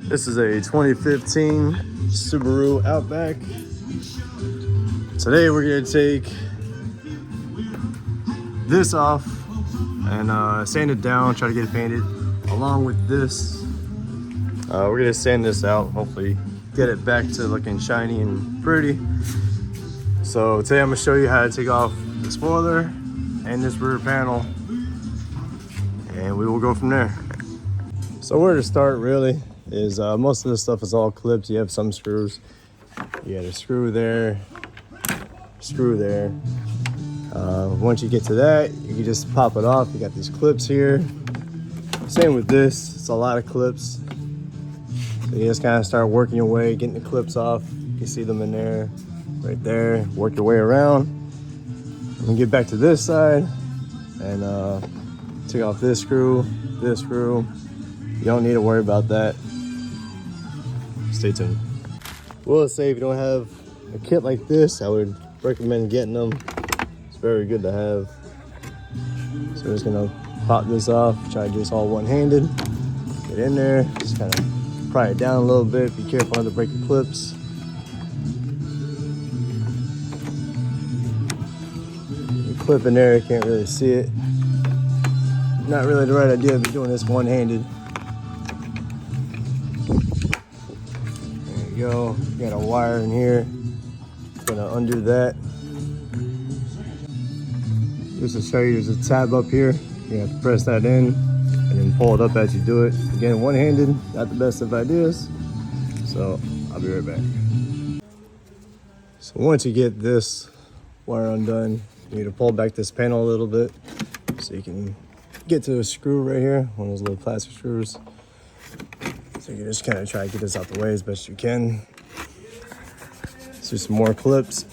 This is a 2015 Subaru Outback. Today we're gonna take this off and sand it down, try to get it painted. Along with this, we're gonna sand this out, hopefully get it back to looking shiny and pretty. So today I'm gonna show you how to take off the spoiler and this rear panel, and we will go from there. So where to start really is most of this stuff is all clips. You have some screws. You got a screw there, screw there. Once you get to that, you can just pop it off. You got these clips here. Same with this, it's a lot of clips. So you just kind of start working your way, getting the clips off. You can see them in there, right there. Work your way around. I'm gonna get back to this side and take off this screw, this screw. You don't need to worry about that. Stay tuned. Will say if you don't have a kit like this, I would recommend getting them. It's very good to have. So we're just gonna pop this off, try to do this all one-handed. Get in there, just kind of pry it down a little bit. Be careful not to break your clips. The clip in there, you can't really see it. Not really the right idea to be doing this one-handed. There you go. You got a wire in here. Gonna undo that. Just to show you, there's a tab up here. You have to press that in and then pull it up as you do it. Again, one-handed, not the best of ideas. So I'll be right back. So once you get this wire undone, you need to pull back this panel a little bit so you can get to a screw right here, one of those little plastic screws. So you just kind of try to get this out the way as best you can. Let's do some more clips.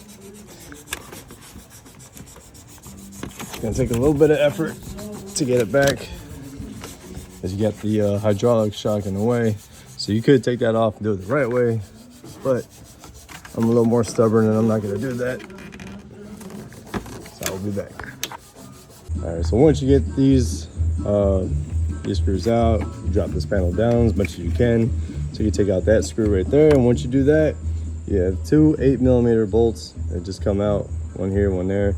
It's gonna take a little bit of effort to get it back, as you got the hydraulic shock in the way. So you could take that off and do it the right way, but I'm a little more stubborn and I'm not gonna do that. So I'll be back. All right, so once you get these screws out, you drop this panel down as much as you can. So you take out that screw right there, and once you do that, you have two 8mm bolts that just come out, one here, one there.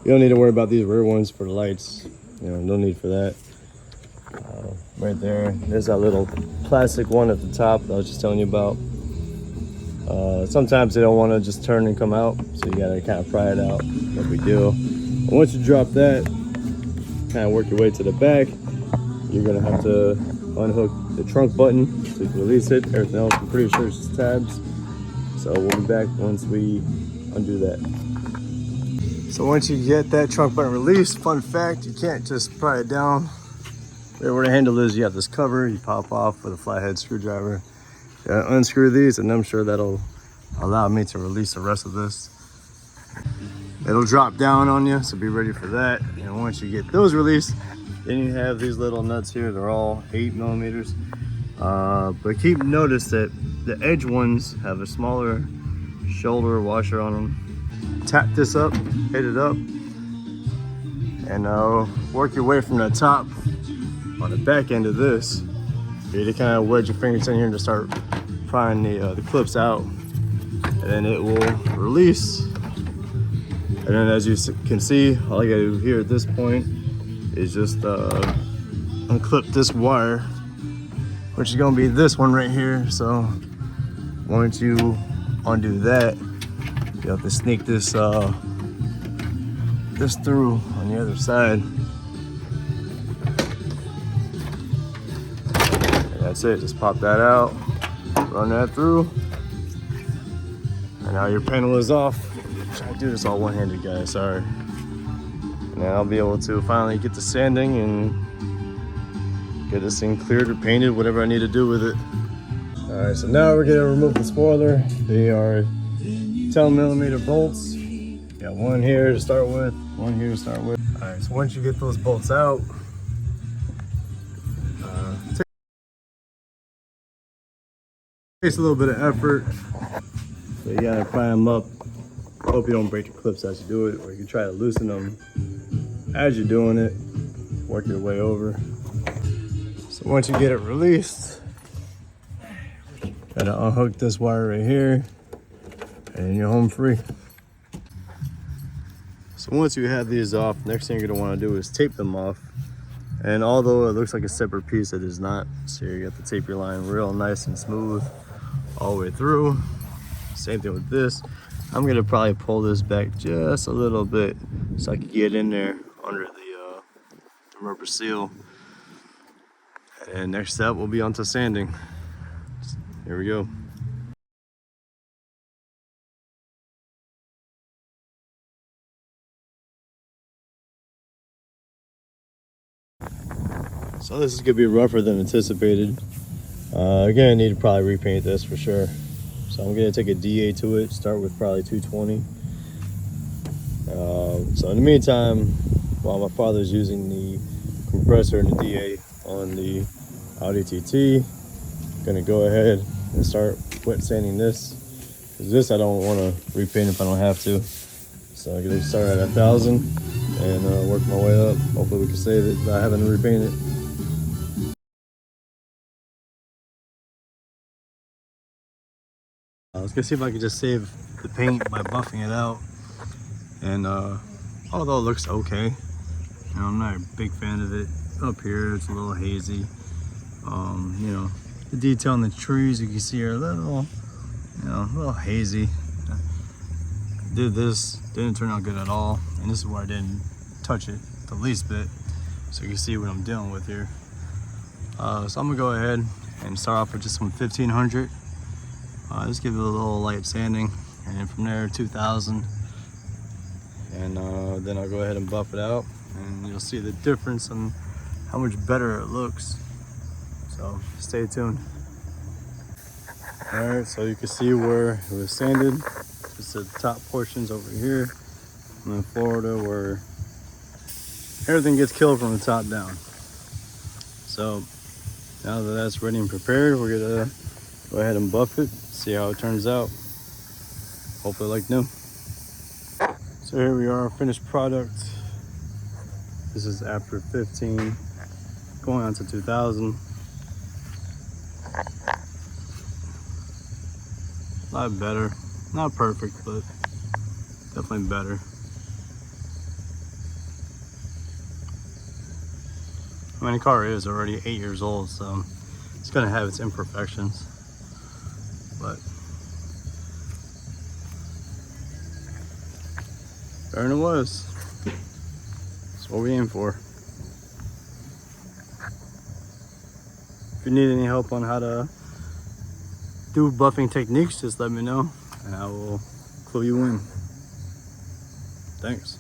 You don't need to worry about these rear ones for the lights. You know, no need for that. Right there, there's that little plastic one at the top that I was just telling you about. Sometimes they don't want to just turn and come out, so you gotta kind of pry it out. No big deal. And once you drop that, kind of work your way to the back, you're gonna have to unhook the trunk button so you can release it. Everything else, I'm pretty sure it's just tabs. So we'll be back once we undo that. So once you get that trunk button released, fun fact, you can't just pry it down. Right where the handle is, you have this cover, you pop off with a flathead screwdriver. You gotta unscrew these, and I'm sure that'll allow me to release the rest of this. It'll drop down on you, so be ready for that. And once you get those released, then you have these little nuts here. They're all 8mm. But keep notice that the edge ones have a smaller shoulder washer on them. Tap this up, hit it up, and work your way from the top on the back end of this. You need to kind of wedge your fingers in here and just start prying the clips out, and then it will release. And then as you can see, all I gotta do here at this point is just unclip this wire, which is gonna be this one right here. So once you undo that, you have to sneak this this through on the other side. And that's it, just pop that out, run that through, and now your panel is off. I'm trying to do this all one-handed, guys, sorry. Now I'll be able to finally get the sanding and get this thing cleared or painted, whatever I need to do with it. All right, so now we're gonna remove the spoiler. They are 10mm bolts. Got one here to start with, one here to start with. All right, so once you get those bolts out, takes a little bit of effort. So you gotta pry them up. Hope you don't break your clips as you do it, or you can try to loosen them as you're doing it. Work your way over. So once you get it released, Gotta unhook this wire right here, and you're home free. So once you have these off, next thing you're gonna want to do is tape them off. And although it looks like a separate piece, it is not. So you got to tape your line real nice and smooth all the way through. Same thing with this. I'm gonna probably pull this back just a little bit so I can get in there under the rubber seal. And next step will be onto sanding. Here we go. So this is gonna be rougher than anticipated. Again, I need to probably repaint this for sure. So I'm gonna take a DA to it, start with probably 220. So in the meantime, while my father's using the compressor and the DA on the Audi TT, I'm gonna go ahead and start wet sanding this. Because this I don't want to repaint if I don't have to. So I'm gonna start at 1,000 and work my way up. Hopefully we can save it without having to repaint it. Let's go see if I can just save the paint by buffing it out. And although it looks okay, you know, I'm not a big fan of it. Up here it's a little hazy. You know, the detail in the trees you can see are a little, you know, a little hazy. Did this, didn't turn out good at all. And this is where I didn't touch it the least bit. So you can see what I'm dealing with here. So I'm gonna go ahead and start off with just some 1500. Just give it a little light sanding, and then from there 2000, and then I'll go ahead and buff it out, and you'll see the difference and how much better it looks. So stay tuned. All right, so you can see where it was sanded, just the top portions over here, and then Florida where everything gets killed from the top down. So now that that's ready and prepared, we're gonna go ahead and buff it, see how it turns out. Hopefully like new. So here we are, finished product. This is after 15, going on to 2000. A lot better. Not perfect, but definitely better. I mean, the car is already 8 years old, so it's gonna have its imperfections. But better than it was. That's what we aim for. If you need any help on how to do buffing techniques, just let me know and I will clue you in. Thanks.